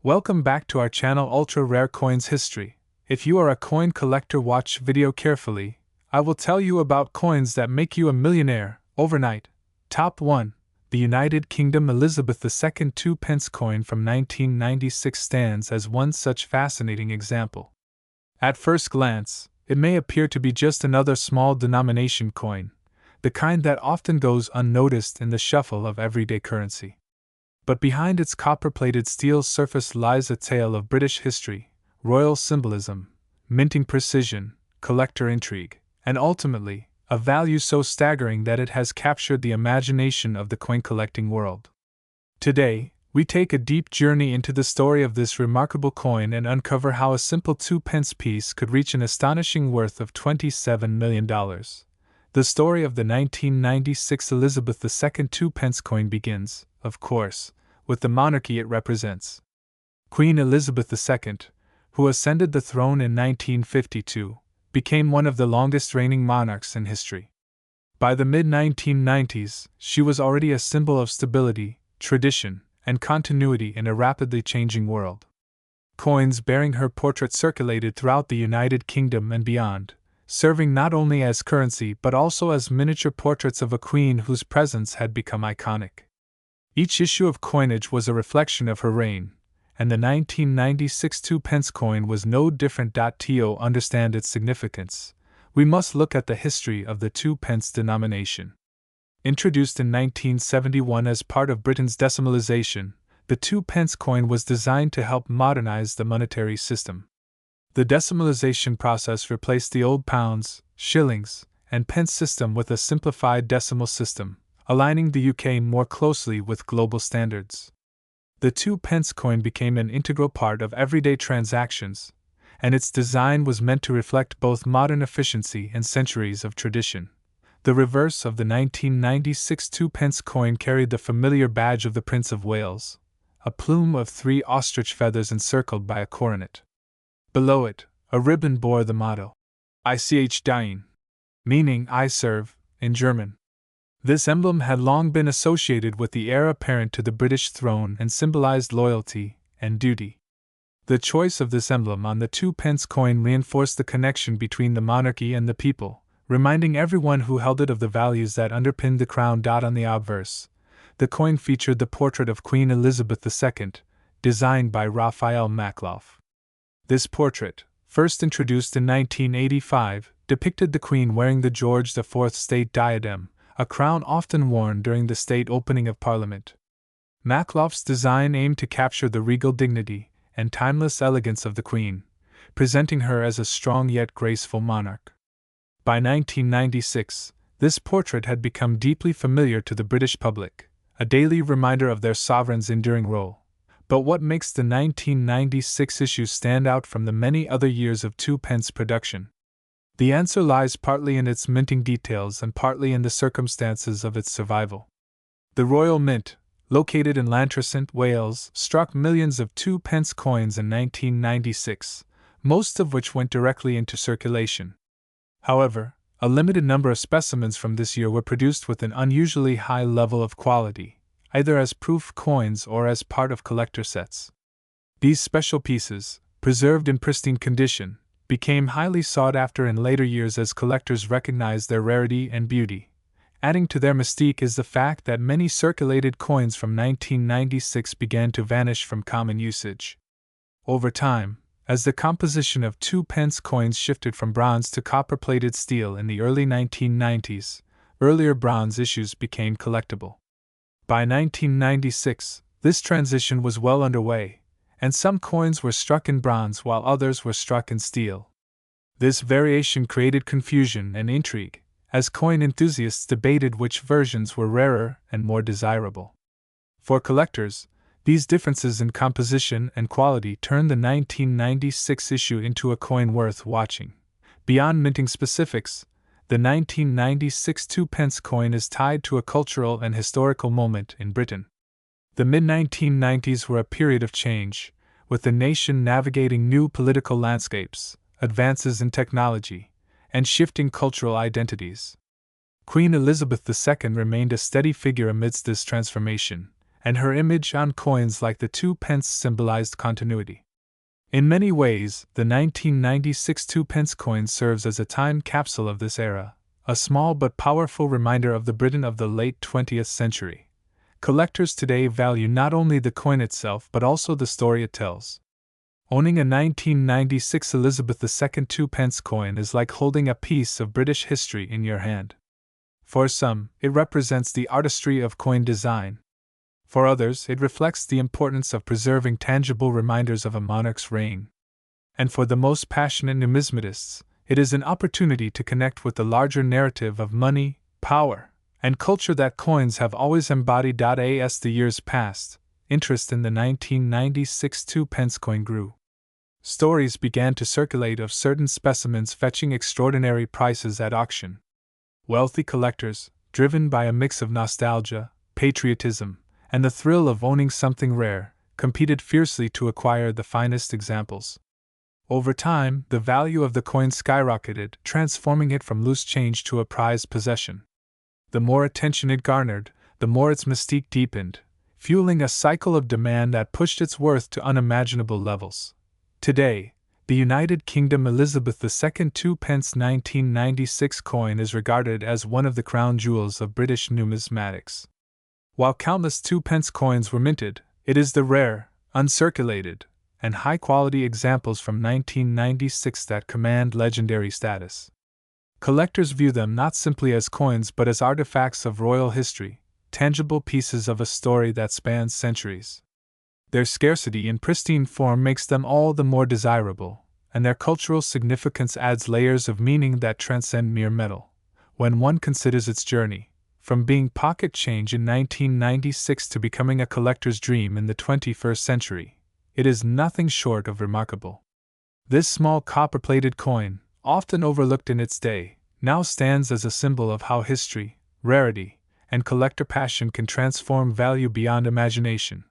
Welcome back to our channel Ultra Rare Coins History. If you are a coin collector, watch video carefully. I will tell you about coins that make you a millionaire overnight. Top 1. The United Kingdom Elizabeth II 2 pence coin from 1996 stands as one such fascinating example. At first glance, it may appear to be just another small denomination coin, the kind that often goes unnoticed in the shuffle of everyday currency. But behind its copper-plated steel surface lies a tale of British history, royal symbolism, minting precision, collector intrigue, and ultimately, a value so staggering that it has captured the imagination of the coin-collecting world. Today, we take a deep journey into the story of this remarkable coin and uncover how a simple 2 pence piece could reach an astonishing worth of $27 million. The story of the 1996 Elizabeth II 2 pence coin begins, of course, with the monarchy it represents. Queen Elizabeth II, who ascended the throne in 1952, became one of the longest reigning monarchs in history. By the mid-1990s, she was already a symbol of stability, tradition, and continuity in a rapidly changing world. Coins bearing her portrait circulated throughout the United Kingdom and beyond, serving not only as currency but also as miniature portraits of a queen whose presence had become iconic. Each issue of coinage was a reflection of her reign, and the 1996 2 pence coin was no different. To understand its significance, we must look at the history of the 2 pence denomination. Introduced in 1971 as part of Britain's decimalization, the 2 pence coin was designed to help modernize the monetary system. The decimalization process replaced the old pounds, shillings, and pence system with a simplified decimal system, aligning the UK more closely with global standards. The 2 pence coin became an integral part of everyday transactions, and its design was meant to reflect both modern efficiency and centuries of tradition. The reverse of the 1996 2 pence coin carried the familiar badge of the Prince of Wales, a plume of 3 ostrich feathers encircled by a coronet. Below it, a ribbon bore the motto, Ich diene, meaning I serve, in German. This emblem had long been associated with the heir apparent to the British throne and symbolized loyalty and duty. The choice of this emblem on the 2 pence coin reinforced the connection between the monarchy and the people, reminding everyone who held it of the values that underpinned the crown. On the obverse, the coin featured the portrait of Queen Elizabeth II, designed by Raphael Makloff. This portrait, first introduced in 1985, depicted the Queen wearing the George IV state diadem, a crown often worn during the state opening of Parliament. Makloff's design aimed to capture the regal dignity and timeless elegance of the Queen, presenting her as a strong yet graceful monarch. By 1996, this portrait had become deeply familiar to the British public, a daily reminder of their sovereign's enduring role. But what makes the 1996 issue stand out from the many other years of 2 pence production? The answer lies partly in its minting details and partly in the circumstances of its survival. The Royal Mint, located in Llantrisant, Wales, struck millions of 2 pence coins in 1996, most of which went directly into circulation. However, a limited number of specimens from this year were produced with an unusually high level of quality, either as proof coins or as part of collector sets. These special pieces, preserved in pristine condition, became highly sought after in later years as collectors recognized their rarity and beauty. Adding to their mystique is the fact that many circulated coins from 1996 began to vanish from common usage. Over time, as the composition of 2 pence coins shifted from bronze to copper-plated steel in the early 1990s, earlier bronze issues became collectible. By 1996, this transition was well underway, and some coins were struck in bronze while others were struck in steel. This variation created confusion and intrigue, as coin enthusiasts debated which versions were rarer and more desirable. For collectors, these differences in composition and quality turned the 1996 issue into a coin worth watching. Beyond minting specifics, the 1996 2 pence coin is tied to a cultural and historical moment in Britain. The mid-1990s were a period of change, with the nation navigating new political landscapes, advances in technology, and shifting cultural identities. Queen Elizabeth II remained a steady figure amidst this transformation, and her image on coins like the 2 pence symbolized continuity. In many ways, the 1996 2 pence coin serves as a time capsule of this era, a small but powerful reminder of the Britain of the late 20th century. Collectors today value not only the coin itself but also the story it tells. Owning a 1996 Elizabeth II 2 pence coin is like holding a piece of British history in your hand. For some, it represents the artistry of coin design. For others, it reflects the importance of preserving tangible reminders of a monarch's reign. And for the most passionate numismatists, it is an opportunity to connect with the larger narrative of money, power, and culture that coins have always embodied. As the years passed, interest in the 1996 2 pence coin grew. Stories began to circulate of certain specimens fetching extraordinary prices at auction. Wealthy collectors, driven by a mix of nostalgia, patriotism, and the thrill of owning something rare, competed fiercely to acquire the finest examples. Over time, the value of the coin skyrocketed, transforming it from loose change to a prized possession. The more attention it garnered, the more its mystique deepened, fueling a cycle of demand that pushed its worth to unimaginable levels. Today, the United Kingdom Elizabeth II 2 pence 1996 coin is regarded as one of the crown jewels of British numismatics. While countless 2 pence coins were minted, it is the rare, uncirculated, and high-quality examples from 1996 that command legendary status. Collectors view them not simply as coins but as artifacts of royal history, tangible pieces of a story that spans centuries. Their scarcity in pristine form makes them all the more desirable, and their cultural significance adds layers of meaning that transcend mere metal. When one considers its journey, from being pocket change in 1996 to becoming a collector's dream in the 21st century, it is nothing short of remarkable. This small copper-plated coin, often overlooked in its day, now stands as a symbol of how history, rarity, and collector passion can transform value beyond imagination.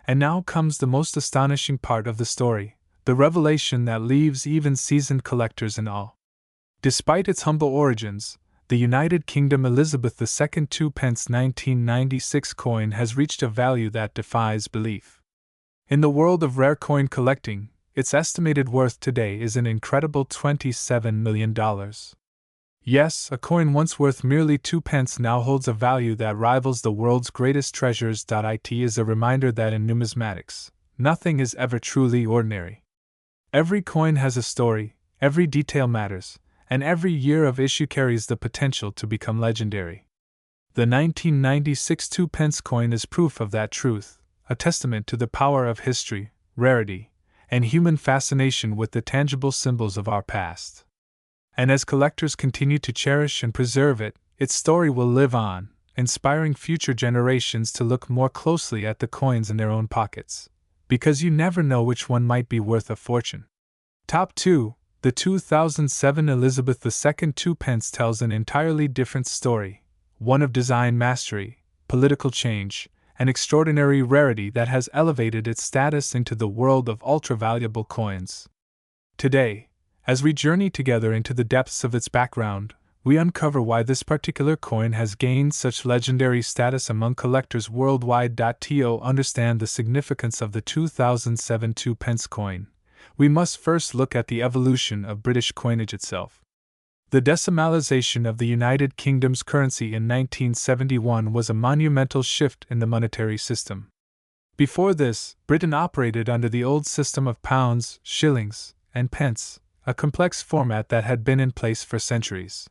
And now comes the most astonishing part of the story, the revelation that leaves even seasoned collectors in awe. Despite its humble origins, the United Kingdom Elizabeth II 2 pence 1996 coin has reached a value that defies belief. In the world of rare coin collecting, its estimated worth today is an incredible $27 million. Yes, a coin once worth merely 2 pence now holds a value that rivals the world's greatest treasures. It is a reminder that in numismatics, nothing is ever truly ordinary. Every coin has a story, every detail matters, and every year of issue carries the potential to become legendary. The 1996 2 pence coin is proof of that truth, a testament to the power of history, rarity, and human fascination with the tangible symbols of our past. And as collectors continue to cherish and preserve it, its story will live on, inspiring future generations to look more closely at the coins in their own pockets, because you never know which one might be worth a fortune. Top 2. The 2007 Elizabeth II 2 pence tells an entirely different story, one of design mastery, political change, and extraordinary rarity that has elevated its status into the world of ultra-valuable coins. Today, as we journey together into the depths of its background, we uncover why this particular coin has gained such legendary status among collectors worldwide. To understand the significance of the 2007 2 pence coin, we must first look at the evolution of British coinage itself. The decimalization of the United Kingdom's currency in 1971 was a monumental shift in the monetary system. Before this, Britain operated under the old system of pounds, shillings, and pence, a complex format that had been in place for centuries.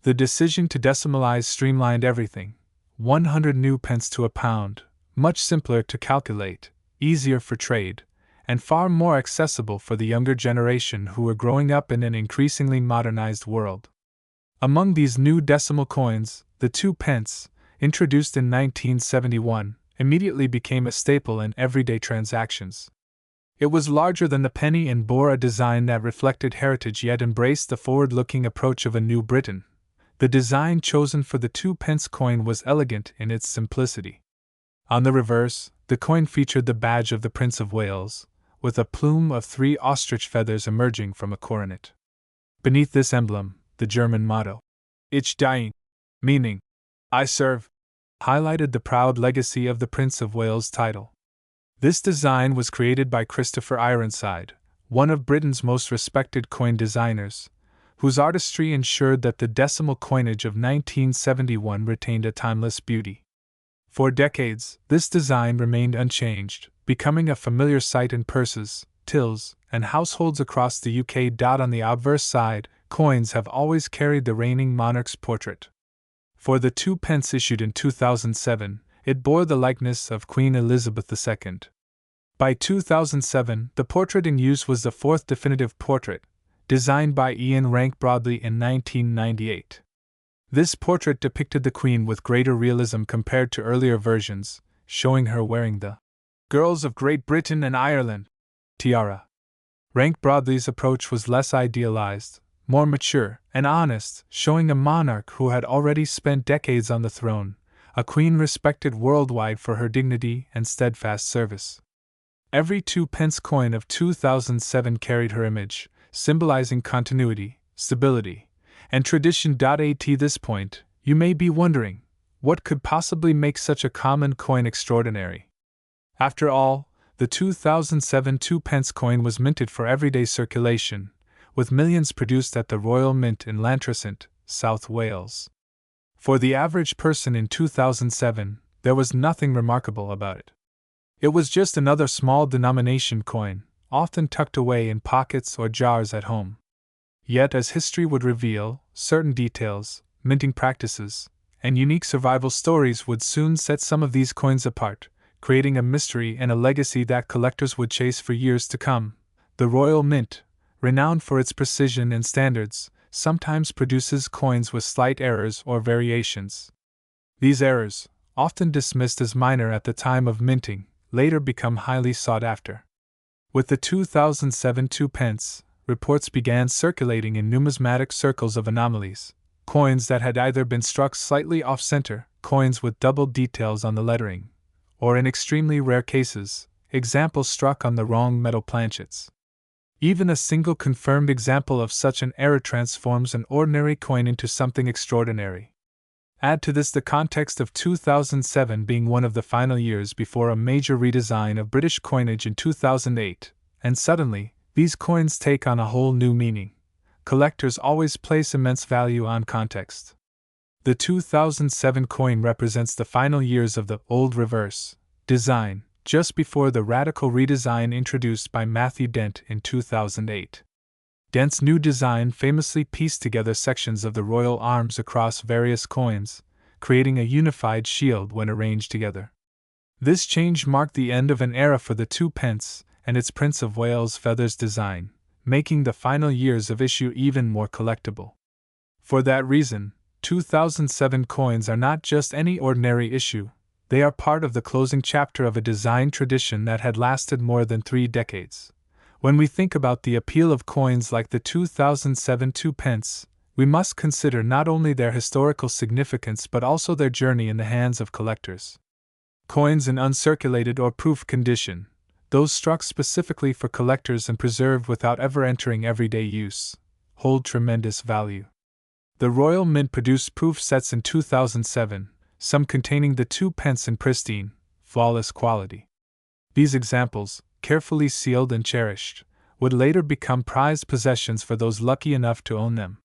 The decision to decimalize streamlined everything: 100 new pence to a pound, much simpler to calculate, easier for trade, and far more accessible for the younger generation who were growing up in an increasingly modernized world. Among these new decimal coins, the 2 pence, introduced in 1971, immediately became a staple in everyday transactions. It was larger than the penny and bore a design that reflected heritage yet embraced the forward-looking approach of a new Britain. The design chosen for the 2 pence coin was elegant in its simplicity. On the reverse, the coin featured the badge of the Prince of Wales, with a plume of 3 ostrich feathers emerging from a coronet. Beneath this emblem, the German motto, Ich diene, meaning, I serve, highlighted the proud legacy of the Prince of Wales title. This design was created by Christopher Ironside, one of Britain's most respected coin designers, whose artistry ensured that the decimal coinage of 1971 retained a timeless beauty. For decades, this design remained unchanged, becoming a familiar sight in purses, tills, and households across the UK. On the obverse side, coins have always carried the reigning monarch's portrait. For the 2 pence issued in 2007, it bore the likeness of Queen Elizabeth II. By 2007, the portrait in use was the 4th definitive portrait, designed by Ian Rank Broadley in 1998. This portrait depicted the Queen with greater realism compared to earlier versions, showing her wearing the Girls of Great Britain and Ireland tiara. Rank Broadley's approach was less idealized, more mature and honest, showing a monarch who had already spent decades on the throne, a queen respected worldwide for her dignity and steadfast service. Every 2 pence coin of 2007 carried her image, symbolizing continuity, stability, and tradition. At this point, you may be wondering, what could possibly make such a common coin extraordinary? After all, the 2007 2 pence coin was minted for everyday circulation, with millions produced at the Royal Mint in Llantrisant, South Wales. For the average person in 2007, there was nothing remarkable about it. It was just another small denomination coin, often tucked away in pockets or jars at home. Yet, as history would reveal, certain details, minting practices, and unique survival stories would soon set some of these coins apart, creating a mystery and a legacy that collectors would chase for years to come. The Royal Mint, renowned for its precision and standards, sometimes produces coins with slight errors or variations. These errors, often dismissed as minor at the time of minting, later become highly sought after. With the 2007 2 pence, reports began circulating in numismatic circles of anomalies: coins that had either been struck slightly off-center, coins with double details on the lettering, or in extremely rare cases, examples struck on the wrong metal planchets. Even a single confirmed example of such an error transforms an ordinary coin into something extraordinary. Add to this the context of 2007 being one of the final years before a major redesign of British coinage in 2008, and suddenly, these coins take on a whole new meaning. Collectors always place immense value on context. The 2007 coin represents the final years of the old reverse design, just before the radical redesign introduced by Matthew Dent in 2008. Dent's new design famously pieced together sections of the royal arms across various coins, creating a unified shield when arranged together. This change marked the end of an era for the 2 pence and its Prince of Wales feathers design, making the final years of issue even more collectible. For that reason, 2007 coins are not just any ordinary issue, they are part of the closing chapter of a design tradition that had lasted more than 3 decades. When we think about the appeal of coins like the 2007 2 pence, we must consider not only their historical significance but also their journey in the hands of collectors. Coins in uncirculated or proof condition, those struck specifically for collectors and preserved without ever entering everyday use, hold tremendous value. The Royal Mint produced proof sets in 2007, some containing the 2 pence in pristine, flawless quality. These examples, carefully sealed and cherished, would later become prized possessions for those lucky enough to own them.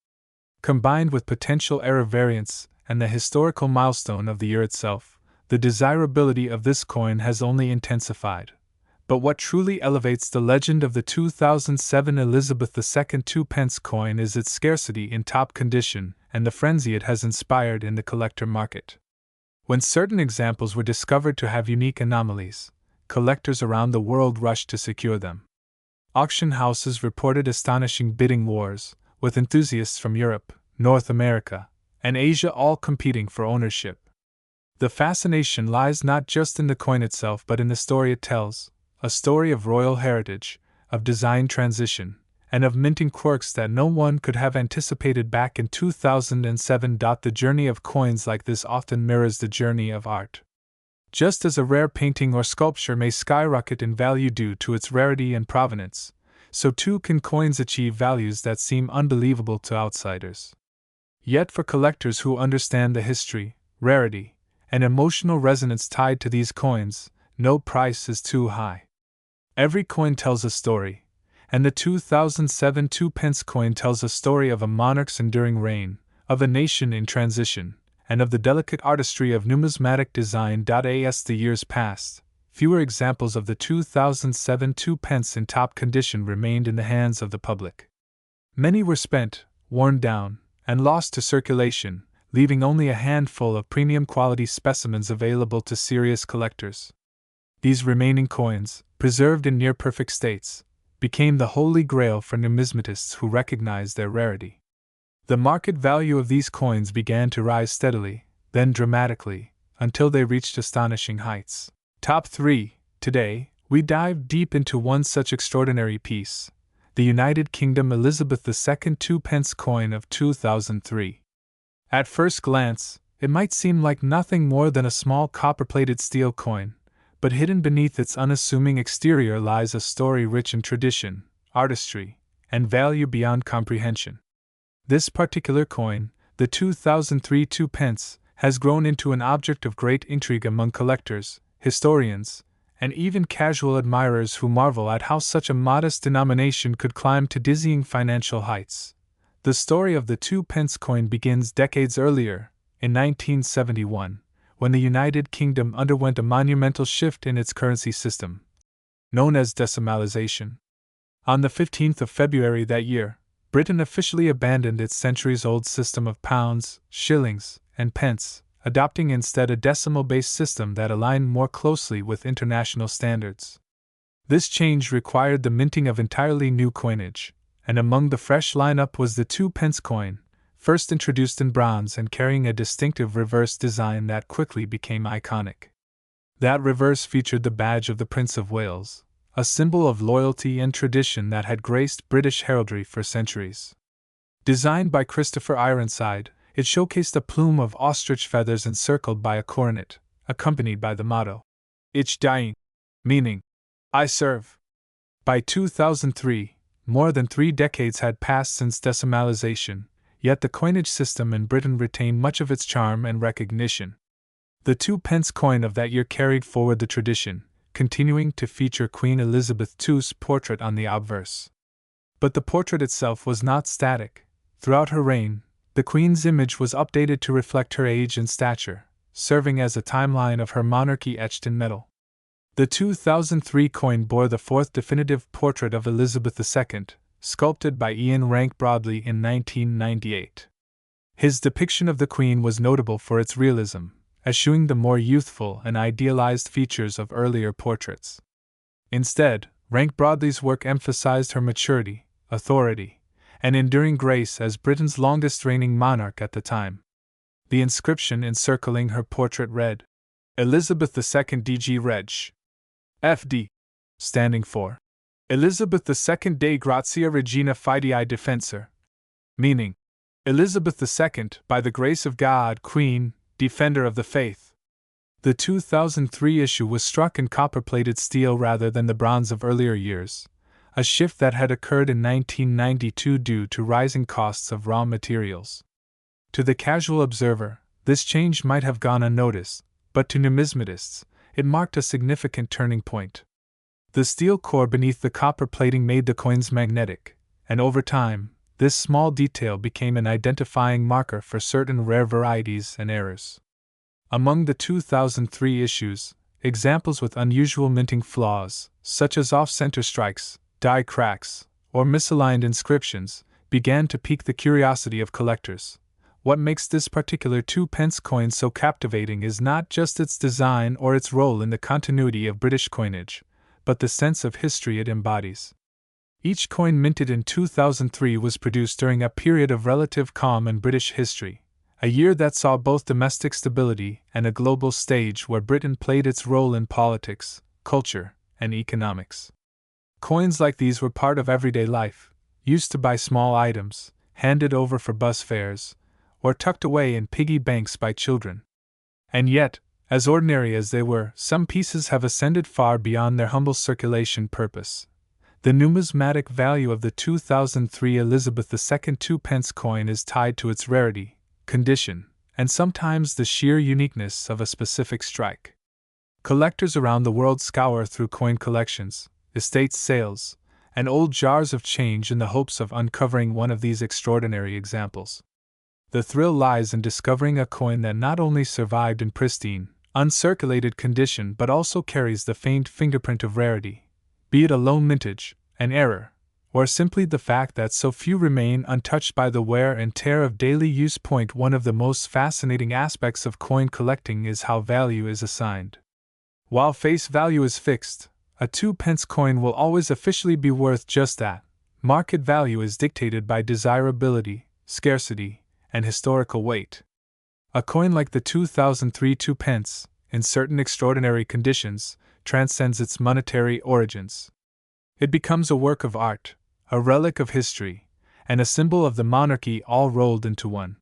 Combined with potential error variants and the historical milestone of the year itself, the desirability of this coin has only intensified. But what truly elevates the legend of the 2007 Elizabeth II 2 pence coin is its scarcity in top condition and the frenzy it has inspired in the collector market. When certain examples were discovered to have unique anomalies, collectors around the world rushed to secure them. Auction houses reported astonishing bidding wars, with enthusiasts from Europe, North America, and Asia all competing for ownership. The fascination lies not just in the coin itself but in the story it tells, a story of royal heritage, of design transition, and of minting quirks that no one could have anticipated back in 2007. The journey of coins like this often mirrors the journey of art. Just as a rare painting or sculpture may skyrocket in value due to its rarity and provenance, so too can coins achieve values that seem unbelievable to outsiders. Yet for collectors who understand the history, rarity, an emotional resonance tied to these coins. No price is too high. Every coin tells a story, and the 2007 2-pence coin tells a story of a monarch's enduring reign, of a nation in transition, and of the delicate artistry of numismatic design. As the years passed, fewer examples of the 2007 2-pence in top condition remained in the hands of the public. Many were spent, worn down, and lost to circulation, leaving only a handful of premium quality specimens available to serious collectors. These remaining coins, preserved in near-perfect states, became the holy grail for numismatists who recognized their rarity. The market value of these coins began to rise steadily, then dramatically, until they reached astonishing heights. Top 3. Today, we dive deep into one such extraordinary piece, the United Kingdom Elizabeth II 2-pence coin of 2003. At first glance, it might seem like nothing more than a small copper-plated steel coin, but hidden beneath its unassuming exterior lies a story rich in tradition, artistry, and value beyond comprehension. This particular coin, the 2003 2-pence, has grown into an object of great intrigue among collectors, historians, and even casual admirers who marvel at how such a modest denomination could climb to dizzying financial heights. The story of the 2-pence coin begins decades earlier, in 1971, when the United Kingdom underwent a monumental shift in its currency system, known as decimalisation. On the 15th of February that year, Britain officially abandoned its centuries-old system of pounds, shillings, and pence, adopting instead a decimal-based system that aligned more closely with international standards. This change required the minting of entirely new coinage, and among the fresh lineup was the 2-pence coin, first introduced in bronze and carrying a distinctive reverse design that quickly became iconic. That reverse featured the badge of the Prince of Wales, a symbol of loyalty and tradition that had graced British heraldry for centuries. Designed by Christopher Ironside, it showcased a plume of ostrich feathers encircled by a coronet, accompanied by the motto, Ich diene, meaning, I serve. By 2003, more than 3 decades had passed since decimalisation, yet the coinage system in Britain retained much of its charm and recognition. The 2-pence coin of that year carried forward the tradition, continuing to feature Queen Elizabeth II's portrait on the obverse. But the portrait itself was not static. Throughout her reign, the Queen's image was updated to reflect her age and stature, serving as a timeline of her monarchy etched in metal. The 2003 coin bore the 4th definitive portrait of Elizabeth II, sculpted by Ian Rank Broadley in 1998. His depiction of the Queen was notable for its realism, eschewing the more youthful and idealized features of earlier portraits. Instead, Rank Broadley's work emphasized her maturity, authority, and enduring grace as Britain's longest-reigning monarch at the time. The inscription encircling her portrait read, Elizabeth II DG Reg. FD, standing for Elizabeth II de Grazia Regina Fidei Defensor, meaning, Elizabeth II, by the grace of God, Queen, Defender of the Faith. The 2003 issue was struck in copper-plated steel rather than the bronze of earlier years, a shift that had occurred in 1992 due to rising costs of raw materials. To the casual observer, this change might have gone unnoticed, but to numismatists, it marked a significant turning point. The steel core beneath the copper plating made the coins magnetic, and over time, this small detail became an identifying marker for certain rare varieties and errors. Among the 2003 issues, examples with unusual minting flaws, such as off-center strikes, die cracks, or misaligned inscriptions, began to pique the curiosity of collectors. What makes this particular 2-pence coin so captivating is not just its design or its role in the continuity of British coinage, but the sense of history it embodies. Each coin minted in 2003 was produced during a period of relative calm in British history, a year that saw both domestic stability and a global stage where Britain played its role in politics, culture, and economics. Coins like these were part of everyday life, used to buy small items, handed over for bus fares, or tucked away in piggy banks by children. And yet, as ordinary as they were, some pieces have ascended far beyond their humble circulation purpose. The numismatic value of the 2003 Elizabeth II 2-pence coin is tied to its rarity, condition, and sometimes the sheer uniqueness of a specific strike. Collectors around the world scour through coin collections, estate sales, and old jars of change in the hopes of uncovering one of these extraordinary examples. The thrill lies in discovering a coin that not only survived in pristine, uncirculated condition but also carries the faint fingerprint of rarity, be it a lone mintage, an error, or simply the fact that so few remain untouched by the wear and tear of daily use. One of the most fascinating aspects of coin collecting is how value is assigned. While face value is fixed, a 2-pence coin will always officially be worth just that. Market value is dictated by desirability, scarcity, and historical weight. A coin like the 2003 2-pence, in certain extraordinary conditions, transcends its monetary origins. It becomes a work of art, a relic of history, and a symbol of the monarchy all rolled into one.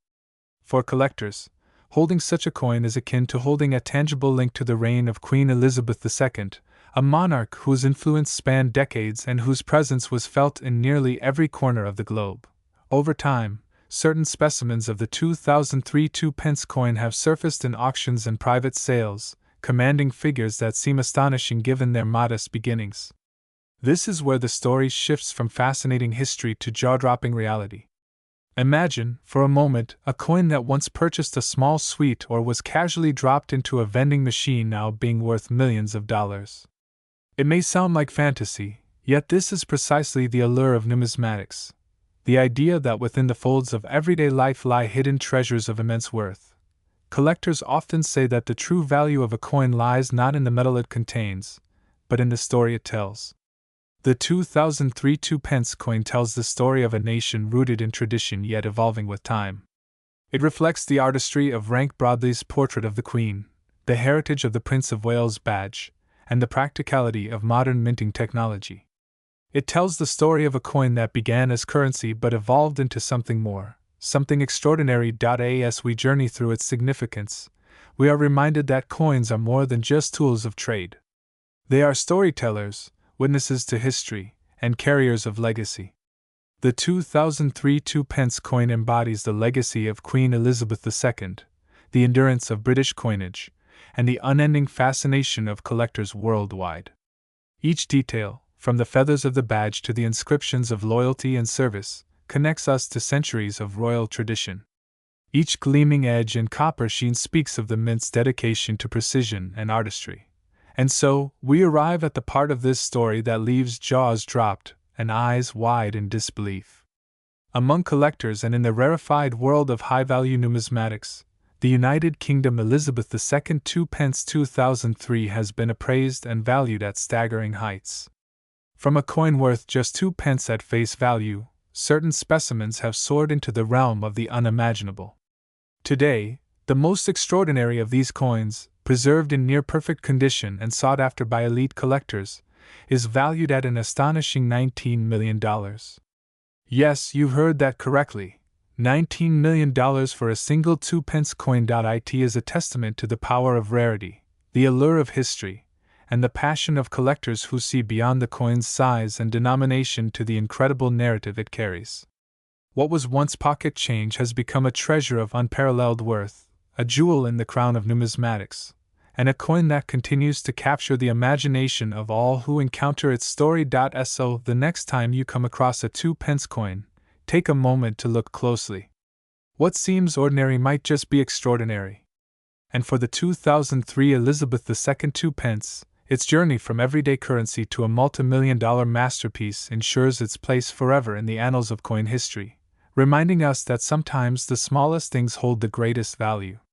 For collectors, holding such a coin is akin to holding a tangible link to the reign of Queen Elizabeth II, a monarch whose influence spanned decades and whose presence was felt in nearly every corner of the globe. Over time, certain specimens of the 2003 2-pence coin have surfaced in auctions and private sales, commanding figures that seem astonishing given their modest beginnings. This is where the story shifts from fascinating history to jaw-dropping reality. Imagine, for a moment, a coin that once purchased a small sweet or was casually dropped into a vending machine now being worth millions of dollars. It may sound like fantasy, yet this is precisely the allure of numismatics. The idea that within the folds of everyday life lie hidden treasures of immense worth. Collectors often say that the true value of a coin lies not in the metal it contains, but in the story it tells. The 2003 2-pence coin tells the story of a nation rooted in tradition yet evolving with time. It reflects the artistry of Rank Broadley's portrait of the Queen, the heritage of the Prince of Wales badge, and the practicality of modern minting technology. It tells the story of a coin that began as currency but evolved into something more, something extraordinary. As we journey through its significance, we are reminded that coins are more than just tools of trade. They are storytellers, witnesses to history, and carriers of legacy. The 2003 2-pence coin embodies the legacy of Queen Elizabeth II, the endurance of British coinage, and the unending fascination of collectors worldwide. Each detail, from the feathers of the badge to the inscriptions of loyalty and service, connects us to centuries of royal tradition. Each gleaming edge and copper sheen speaks of the mint's dedication to precision and artistry. And so, we arrive at the part of this story that leaves jaws dropped and eyes wide in disbelief. Among collectors and in the rarefied world of high-value numismatics, the United Kingdom Elizabeth II 2-pence 2003 has been appraised and valued at staggering heights. From a coin worth just 2 pence at face value, certain specimens have soared into the realm of the unimaginable. Today, the most extraordinary of these coins, preserved in near-perfect condition and sought after by elite collectors, is valued at an astonishing $19 million. Yes, you heard that correctly. $19 million for a single 2-pence coin. It is a testament to the power of rarity, the allure of history, and the passion of collectors who see beyond the coin's size and denomination to the incredible narrative it carries. What was once pocket change has become a treasure of unparalleled worth, a jewel in the crown of numismatics, and a coin that continues to capture the imagination of all who encounter its story. So, the next time you come across a 2-pence coin, take a moment to look closely. What seems ordinary might just be extraordinary. And for the 2003 Elizabeth II 2-pence, its journey from everyday currency to a multi-million-dollar masterpiece ensures its place forever in the annals of coin history, reminding us that sometimes the smallest things hold the greatest value.